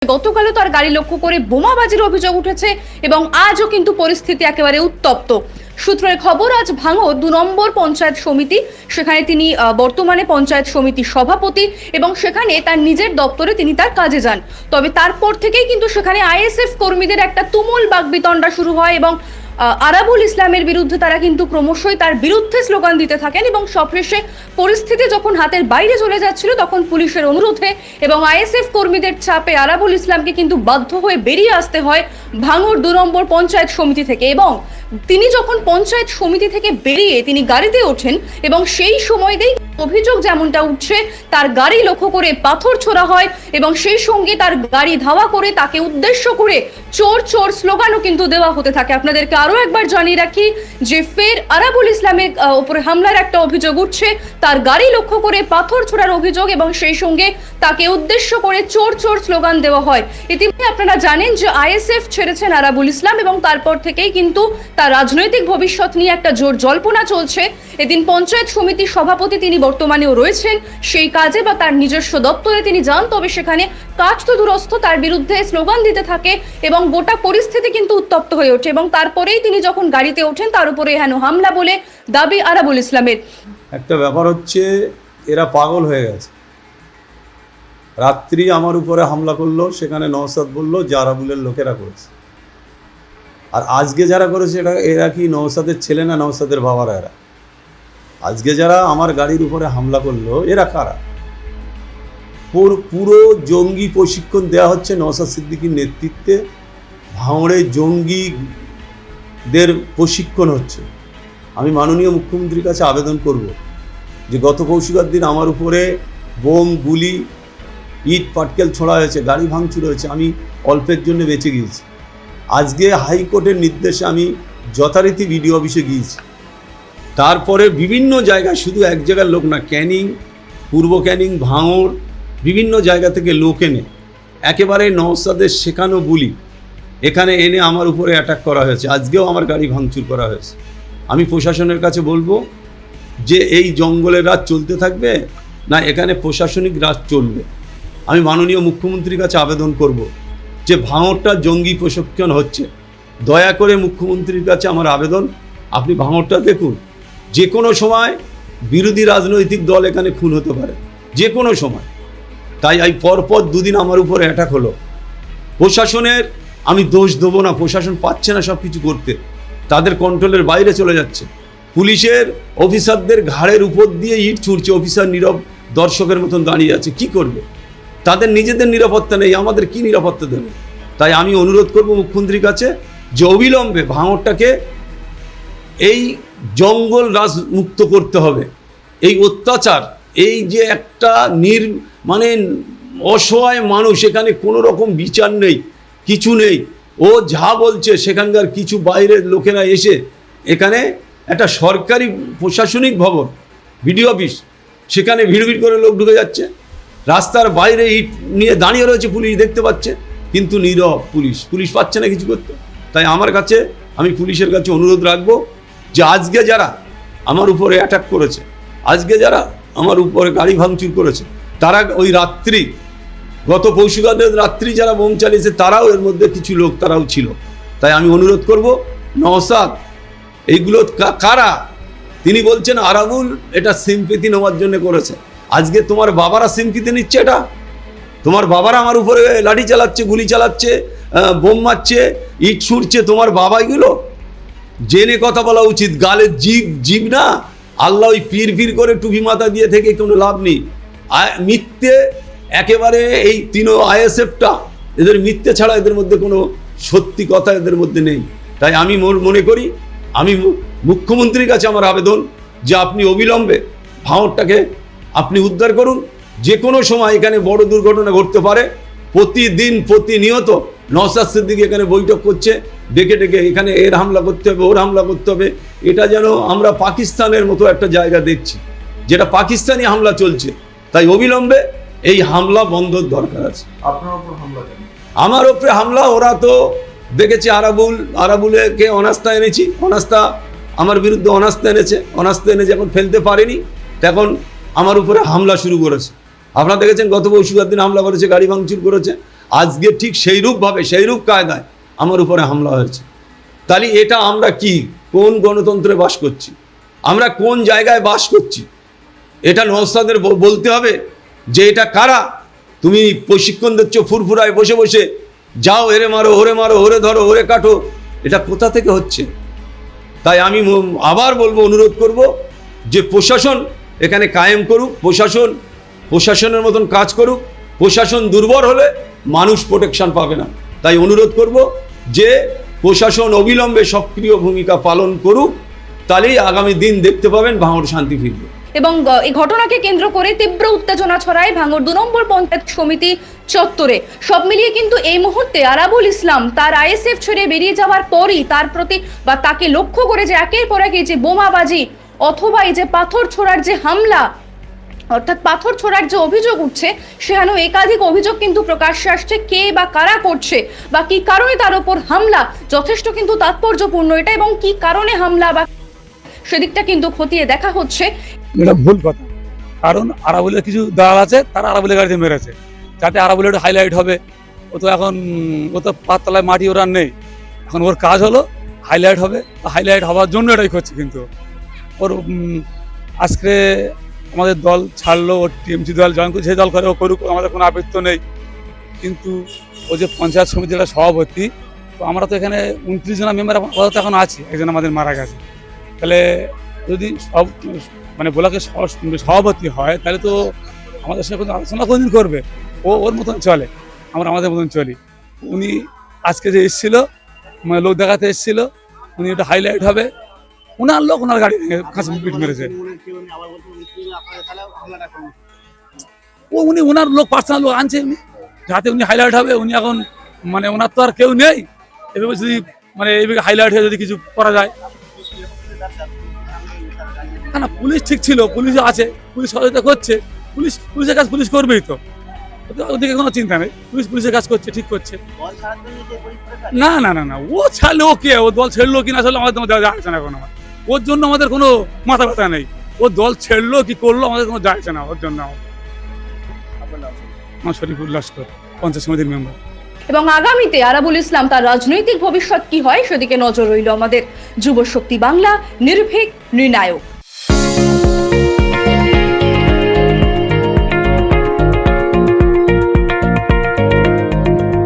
গতকালও তার গাড়ি লক্ষ্য করে বোমাবাজির অভিযোগ উঠেছে এবং আজও কিন্তু পরিস্থিতি একেবারে উত্তপ্ত। সূত্রের খবর, আজ ভাঙড় 2 নম্বর পঞ্চায়েত সমিতি, সেখানে তিনি বর্তমানে পঞ্চায়েত সমিতির সভাপতি এবং সেখানে তার নিজের দপ্তরে তিনি তার কাজে যান। তবে তারপর থেকেই কিন্তু সেখানে আইএসএফ কর্মীদের একটা তুমুল বাকবিতণ্ডা শুরু হয় এবং আরাবুল ইসলামের বিরুদ্ধে তারা কিন্তু ক্রমশই তার বিরুদ্ধে স্লোগান দিতে থাকেন এবং সবশেষে পরিস্থিতি যখন হাতের বাইরে চলে যাচ্ছিল তখন পুলিশের অনুরোধে এবং আইএসএফ কর্মীদের চাপে আরাবুল ইসলামকে কিন্তু বাধ্য হয়ে বেরিয়ে আসতে হয় ভাঙড় 2 নম্বর পঞ্চায়েত সমিতি থেকে। এবং তিনি যখন পঞ্চায়েত সমিতি থেকে বেরিয়ে তিনি গাড়িতে ওঠেন এবং সেই সময়তেই অভিযোগ যেমনটা উঠছে, তার গাড়ি লক্ষ্য করে পাথর ছোড়া হয় এবং সেই সঙ্গে তার গাড়ি ধাওয়া করে তাকে উদ্দেশ্য করে চোর চোর স্লোগানও কিন্তু দেওয়া হতে থাকে। আপনাদেরকে আরো একবার জানিয়ে রাখি যে ফের আরাবুল ইসলামের উপরে হামলার একটা অভিযোগ উঠছে, তার গাড়ি লক্ষ্য করে পাথর ছোড়ার অভিযোগ এবং সেই সঙ্গে তাকে উদ্দেশ্য করে চোর চোর স্লোগান দেওয়া হয়। ইতিমধ্যে আপনারা জানেন যে আইএসএফ ছেড়েছেন আরাবুল ইসলাম এবং তারপর থেকেই কিন্তু তার রাজনৈতিক ভবিষ্যৎ নিয়ে একটা জোর জল্পনা চলছে। এদিন পঞ্চায়েত সমিতির সভাপতি তিনি বর্তমানেও রয়েছেন সেই কাজে বা তার নিজস্ব দপ্তরে তিনি যান, তবে সেখানে কাজ তো দূরস্থ, তার বিরুদ্ধে স্লোগান দিতে থাকে এবং গোটা পরিস্থিতি কিন্তু উত্তপ্ত হয়ে ওঠে এবং তারপরেই তিনি যখন গাড়িতে ওঠেন তার উপরে হেন হামলা বলে দাবি আরাবুল ইসলামের। একটা ব্যাপার হচ্ছে, এরা পাগল হয়ে গেছে। রাত্রি আমার উপরে হামলা করলো, সেখানে নওশাদ বলল যে আরাবুলের লোকেরা করেছে। আর আজকে যারা করেছে এরা কি নওশাদের ছেলে না নওশাদের বাবারা? এরা আজকে যারা আমার গাড়ির উপরে হামলা করলো এরা কারা? পুরো জঙ্গি প্রশিক্ষণ দেওয়া হচ্ছে নওশাদ সিদ্দিকীর নেতৃত্বে। ভাঙড়ে জঙ্গিদের প্রশিক্ষণ হচ্ছে। আমি মাননীয় মুখ্যমন্ত্রীর কাছে আবেদন করব যে গত কৌশিকার দিন আমার উপরে বোম, গুলি, ইট, পাটকেল ছোড়া হয়েছে, গাড়ি ভাঙচুর হয়েছে, আমি অল্পের জন্য বেঁচে গিয়েছি। আজকে হাইকোর্টের নির্দেশে আমি যথারীতি বিডিও অফিসে গিয়েছি। তারপরে বিভিন্ন জায়গায়, শুধু এক জায়গার লোক না, ক্যানিং, পূর্ব ক্যানিং, ভাঙড়, বিভিন্ন জায়গা থেকে লোক এনে একেবারে নওশাদের শেখানো বুলি এখানে এনে আমার উপরে অ্যাটাক করা হয়েছে। আজকেও আমার গাড়ি ভাঙচুর করা হয়েছে। আমি প্রশাসনের কাছে বলবো যে এই জঙ্গলের রাজ চলতে থাকবে না এখানে প্রশাসনিক রাজ চলবে। আমি মাননীয় মুখ্যমন্ত্রীর কাছে আবেদন করব যে ভাঙড়টা জঙ্গি প্রশিক্ষণ হচ্ছে, দয়া করে মুখ্যমন্ত্রীর কাছে আমার আবেদন, আপনি ভাঙড়টা দেখুন। যে কোনো সময় বিরোধী রাজনৈতিক দল এখানে খুন হতে পারে, যে কোনো সময়। তাই এই পরপর 2 দিন আমার উপরে অ্যাটাক হলো। প্রশাসনের আমি দোষ দেবো না, প্রশাসন পাচ্ছে না সব কিছু করতে, তাদের কন্ট্রোলের বাইরে চলে যাচ্ছে। পুলিশের অফিসারদের ঘাড়ের উপর দিয়ে ইট ছুঁড়ছে, অফিসার নীরব দর্শকের মতন দাঁড়িয়ে আছে। কি করবে? তাদের নিজেদের নিরাপত্তা নেই, আমাদের কি নিরাপত্তা দেবে? তাই আমি অনুরোধ করব মুখ্যমন্ত্রীর কাছে যে অবিলম্বে ভাঙড়টাকে এই জঙ্গল রাজ মুক্ত করতে হবে। এই অত্যাচার, এই যে একটা অসহায় মানুষ, এখানে কোনো রকম বিচার নেই, কিছু নেই। ও যা বলছে সেখানকার কিছু বাইরের লোকেরা এসে এখানে একটা সরকারি প্রশাসনিক ভবন, বিডিও অফিস, সেখানে ভিড় করে লোক ঢুকে যাচ্ছে। রাস্তার বাইরে ইট নিয়ে দাঁড়িয়ে রয়েছে, পুলিশ দেখতে পাচ্ছে, কিন্তু নীরব পুলিশ পাচ্ছে না কিছু করতে। তাই আমার কাছে, আমি পুলিশের কাছে অনুরোধ রাখবো যে আজকে যারা আমার উপরে অ্যাটাক করেছে, আজকে যারা আমার উপরে গাড়ি ভাঙচুর করেছে, তারা ওই রাত্রি, গত কৌশিকাদের রাত্রি যারা বোম চালিয়েছে তারাও এর মধ্যে কিছু লোক তারাও ছিল। তাই আমি অনুরোধ করব, নওশাদ এইগুলো কারা? তিনি বলছেন আরাবুল এটা সিম্পিতি নেওয়ার জন্য করেছে। আজকে তোমার বাবারা সিম্পিতি নিচ্ছে, এটা তোমার বাবারা আমার উপরে লাঠি চালাচ্ছে, গুলি চালাচ্ছে, বোম মারছে, ইট ছুঁড়ছে, তোমার বাবা এগুলো জেনে কথা বলা উচিত। গালে জীব না, আল্লাহ ওই পীর করে টুপি মাথা দিয়ে থেকে কোনো লাভ নেই। মিথ্যে একেবারে, এই তিনও আইএসএফটা, এদের মিথ্যে ছাড়া এদের মধ্যে কোনো সত্যি কথা এদের মধ্যে নেই। তাই আমি মনে করি, আমি মুখ্যমন্ত্রীর কাছে আমার আবেদন যে আপনি অবিলম্বে ভাঙড়টাকে আপনি উদ্ধার করুন। যে কোনো সময় এখানে বড় দুর্ঘটনা ঘটতে পারে। প্রতিদিন প্রতিনিয়ত নওশাদ সিদ্দিক এখানে বৈঠক করছে, ডেকে এখানে এর হামলা করতে হবে, ওর হামলা করতে হবে। এটা যেন আমরা পাকিস্তানের মতো একটা জায়গা দেখছি, যেটা পাকিস্তানি হামলা চলছে। তাই অবিলম্বে এই হামলা বন্ধর দরকার আছে। আপনার উপর হামলা কেন? আমার উপরে হামলা, ওরা তো দেখেছে আরাবুলকে অনাস্থা এনেছি, অনাস্থা আমার বিরুদ্ধে অনাস্থা এনেছে, যখন ফেলতে পারেনি তখন আমার উপরে হামলা শুরু করেছে। আপনারা দেখেছেন গত পরশুর দিন হামলা করেছে, গাড়ি ভাঙচুর করেছে। আজকে ঠিক সেইরূপভাবে সেইরূপ কায়দায় আমার উপরে হামলা হয়েছে। তাহলে এটা আমরা কি কোন গণতন্ত্রে বাস করছি, আমরা কোন জায়গায় বাস করছি? এটা নওশাদের বলতে হবে যে এটা কারা? তুমি প্রশিক্ষণ দিচ্ছ ফুরফুরায় বসে বসে, যাও এরে মারো ওরে মারো ওরে ধরো ওরে কাটো, এটা কোথা থেকে হচ্ছে? তাই আমি আবার বলবো, অনুরোধ করব যে প্রশাসন এখানে কায়েম করুক, প্রশাসনের মতন কাজ করুক। প্রশাসন দুর্বল হলে মানুষ প্রোটেকশন পাবে না। তাই অনুরোধ করব যে প্রশাসন অবিলম্বে সক্রিয় ভূমিকা পালন করুক, তাহলেই আগামী দিন দেখতে পাবেন ভাঙড় শান্তি ফিরবে। এবং এই ঘটনাকে কেন্দ্র করে তীব্র উত্তেজনা ছড়ায় ভাঙড় 2 নম্বর পঞ্চায়েত সমিতি চত্বরে। সব মিলিয়ে কিন্তু এই মুহূর্তে আরাবুল ইসলাম তার আইএসএফ ছেড়ে বেরিয়ে যাওয়ার পরই তার প্রতি বা তাকে লক্ষ্য করে যে একের পর এক এই যে বোমাবাজি অথবা এই যে পাথর ছোড়ার যে হামলা, অর্থাৎ পাথর ছোড়ার যে অভিযোগ উঠছে, সেখানেও একাধিক অভিযোগ কিন্তু প্রকাশ্যে আসছে। কে বা কারা করছে বা কি কারণে তার উপর হামলা, যথেষ্ট কিন্তু তাৎপর্যপূর্ণ এটা, এবং কি কারণে হামলা বা সেদিকটা কিন্তু খতিয়ে দেখা হচ্ছে। এটা ভুল কথা, কারণ আরাবুলের কিছু দালাল আছে, তারা আরাবুলের গাড়িতে মেরেছে যাতে আরাবুলের হাইলাইট হবে। ও তো এখন ও তো পাততলায় মাটি ওর আর নেই, এখন ওর কাজ হলো হাইলাইট হবে, হাইলাইট হওয়ার জন্য এটাই করছে। কিন্তু ওর আজকে আমাদের দল ছাড়লো, ওর টিএমসি দল জয়েন করে, যে দল করে ও করুক, আমাদের কোনো আপত্তি নেই। কিন্তু ও যে পঞ্চায়েত সমিতির সভাপতি, তো আমরা তো এখানে 29 জন মেম্বার এখন আছি, একজন আমাদের মারা গেছে। তাহলে যদি সব মানে ব্লকের সভাপতি হয়, তাহলে তো আমাদের সাথে কোনো আলোচনা কোনদিন করবে? ও ওর মতন চলে, আমরা আমাদের মতন চলি। উনি আজকে যে এসেছিল, মানে লোক দেখাতে এসেছিল, উনি একটা হাইলাইট হবে, ওনার লোক ওনার গাড়ি কাছে পিট মেরেছে। ও উনি ওনার লোক পার্সোনাল লোক আনছে, উনি যাতে উনি হাইলাইট হবে। উনি এখন মানে ওনার তো আর কেউ নেই, এভাবে যদি মানে এইভাবে হাইলাইট হয়ে যদি কিছু করা যায়। না, পুলিশ ঠিক ছিল, পুলিশ আছে, পুলিশ সহযোগিতা করছে, পুলিশের কাজ পুলিশ করবেই তো, ওদিকে কোনো চিন্তা নেই। পুলিশের কাজ করছে, ঠিক করছে। না না না না, ও ছাড়লে ও কে? ও দল ছেড়লো কি না ছাড়লো আমাদের যায় আসে না, এখন আমার ওর জন্য আমাদের কোনো মাথা ব্যথা নেই। ও দল ছেড়লো কি করলো আমাদের কোনো যায় আসে না, ওর জন্য। আমার শরীফুল লস্কর, পঞ্চায়েত সমিতির মেম্বার। এবং আগামীতে আরাবুল ইসলাম তার রাজনৈতিক ভবিষ্যৎ কি হয় সেদিকে নজর রইল আমাদের। যুব শক্তি বাংলা, নির্ভীক, নির্ণায়ক।